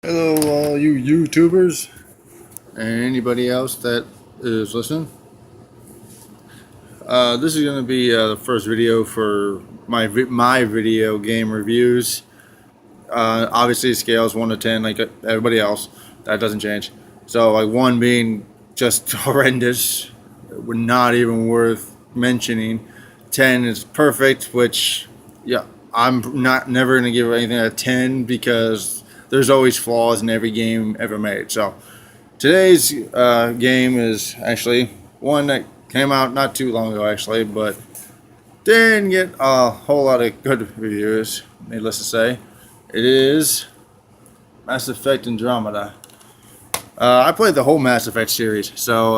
Hello, all you YouTubers and anybody else that is listening. This is going to be the first video for my video game reviews. Obviously, it scales 1 to 10, like everybody else. That doesn't change. So, like 1 being just horrendous, not even worth mentioning. 10 is perfect, which, yeah, I'm never going to give anything a 10 because there's always flaws in every game ever made. So today's game is actually one that came out not too long ago, actually, but didn't get a whole lot of good reviews, needless to say. It is Mass Effect Andromeda. I played the whole Mass Effect series, so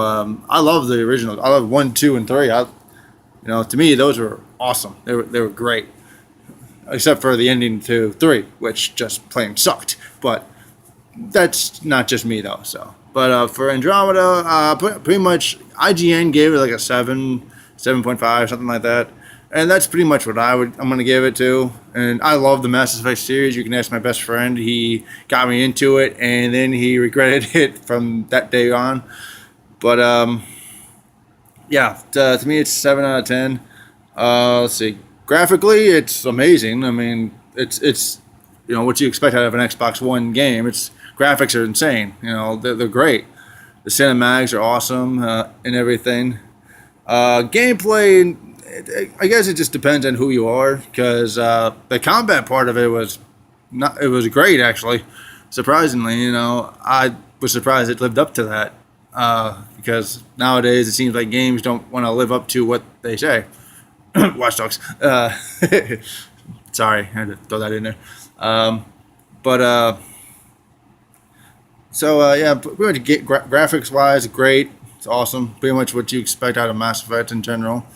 I love the original. I love 1, 2, and 3. To me, those were awesome. They were great, except for the ending to 3, which just plain sucked. But that's not just me though. But for Andromeda, pretty much IGN gave it like a 7, 7.5, something like that. And that's pretty much what I'm going to give it to. And I love the Mass Effect series. You can ask my best friend. He got me into it, and then he regretted it from that day on. But yeah, to me, it's 7 out of 10. Let's see. Graphically, it's amazing. I mean, it's what you expect out of an Xbox One game. Its graphics are insane. They're great. The cinematics are awesome and everything. Gameplay, I guess it just depends on who you are, because the combat part of it was not. It was great, actually. Surprisingly, I was surprised it lived up to that. Because nowadays it seems like games don't want to live up to what they say. Watch Dogs. Sorry, I had to throw that in there. But yeah, pretty much graphics wise, great. It's awesome. Pretty much what you expect out of Mass Effect in general.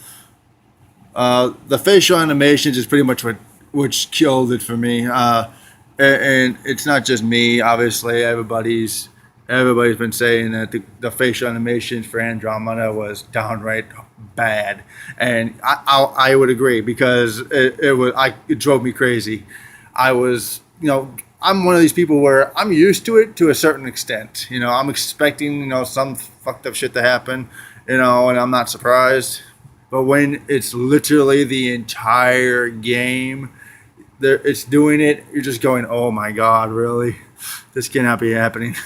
The facial animations is pretty much which killed it for me. And it's not just me. Obviously, everybody's been saying that the facial animations for Andromeda was downright bad, and I would agree, because it drove me crazy. I was, I'm one of these people where I'm used to it to a certain extent. I'm expecting some fucked up shit to happen, and I'm not surprised. But when it's literally the entire game, it's doing it, you're just going, oh my god, really? This cannot be happening.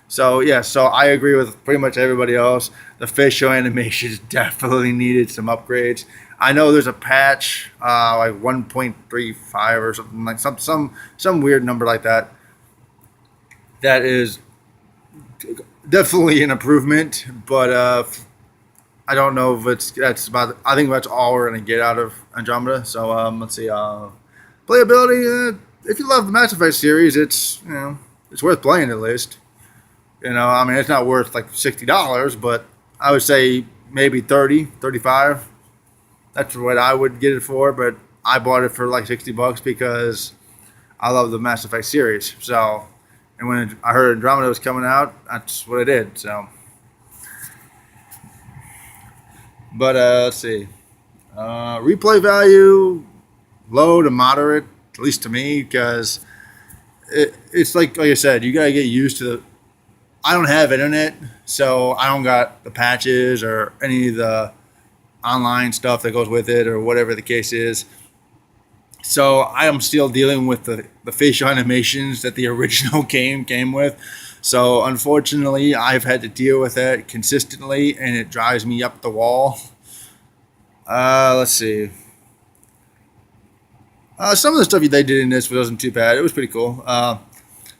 So I agree with pretty much everybody else. The facial animations definitely needed some upgrades. I know there's a patch, like 1.35 or something, like some weird number like that. That is definitely an improvement, but I don't know if that's about. I think that's all we're gonna get out of Andromeda. So let's see. Playability. If you love the Mass Effect series, it's it's worth playing at least. I mean, it's not worth like $60, but I would say maybe 30, 35. That's what I would get it for, but I bought it for like $60 because I love the Mass Effect series. So, and when I heard Andromeda was coming out, that's what I did. So, but let's see. Replay value, low to moderate, at least to me, because it's like I said, you gotta get used to the. I don't have internet, so I don't got the patches or any of the online stuff that goes with it, or whatever the case is. So I am still dealing with the facial animations that the original game came with. So unfortunately, I've had to deal with that consistently, and it drives me up the wall. Let's see. Some of the stuff they did in this wasn't too bad. It was pretty cool.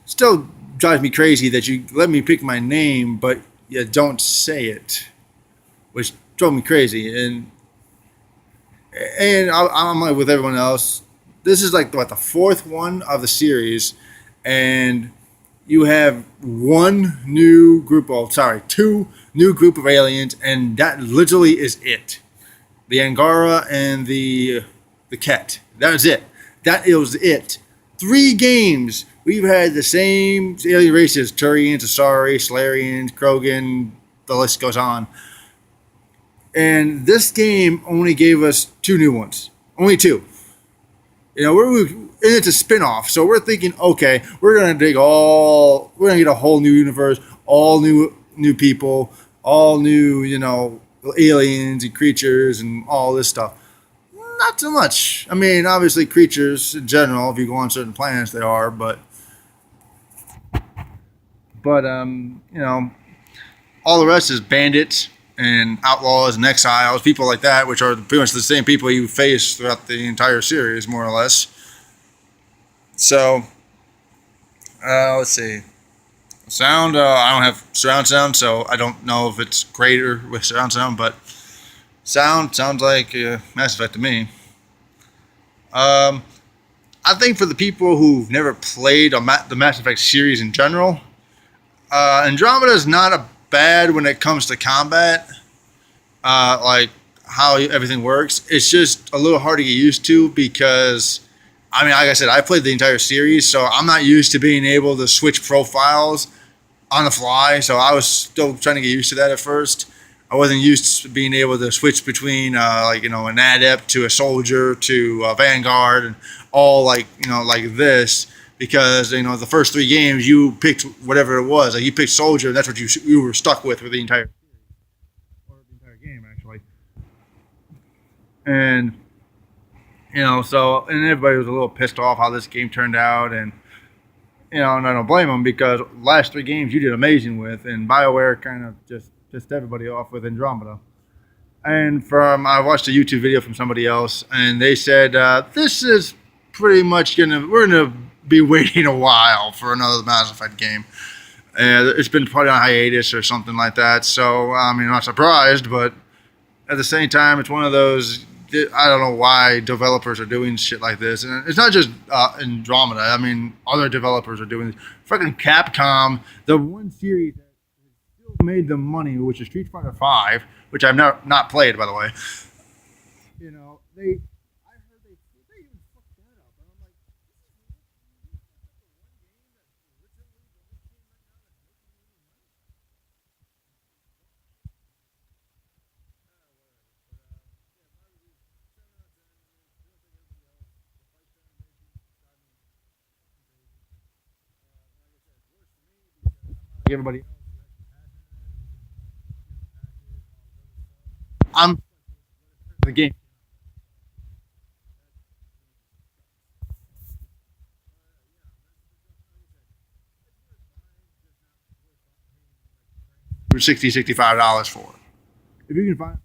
Still drives me crazy that you let me pick my name, but you don't say it, which drove me crazy. And I'm like with everyone else. This is like the 4th one of the series, and you have 2 new group of aliens, and that literally is it. The Angara and the Ket. That was it. That was it. 3 games. We've had the same alien races: Turians, Asari, Salarians, Krogan, the list goes on. And this game only gave us 2 new ones. Only 2. You know, and it's a spin-off, so we're thinking, okay, we're gonna get a whole new universe, all new people, all new, you know, aliens and creatures and all this stuff. Not so much. I mean, obviously, creatures in general, if you go on certain planets, they are, but you know, all the rest is bandits and outlaws and exiles, people like that, which are pretty much the same people you face throughout the entire series, more or less. So, let's see. Sound, I don't have surround sound, so I don't know if it's greater with surround sound, but sounds like Mass Effect to me. Um, I think for the people who've never played the Mass Effect series in general, Andromeda is not a bad when it comes to combat, like how everything works. It's just a little hard to get used to because, I mean, like I said, I played the entire series, so I'm not used to being able to switch profiles on the fly. So I was still trying to get used to that at first. I wasn't used to being able to switch between, like, you know, an adept to a soldier to a vanguard and all like, you know, like this, because, you know, the first three games you picked whatever it was, like you picked soldier, and that's what you were stuck with for the entire game actually. And you know, so and everybody was a little pissed off how this game turned out, and you know, and I don't blame them because last three games you did amazing with, and BioWare kind of just pissed everybody off with Andromeda. And from I watched a YouTube video from somebody else, and they said this is pretty much we're gonna be waiting a while for another Mass Effect game. It's been probably on hiatus or something like that. So I mean, I'm not surprised, but at the same time, it's one of those. I don't know why developers are doing shit like this, and it's not just Andromeda. I mean, other developers are doing this. Fucking Capcom, the one series that still made them money, which is Street Fighter Five, which I've not played, by the way. You know, I heard they even fucked that up, and I'm like, everybody. I'm the game. For $60, $65 for. If you can find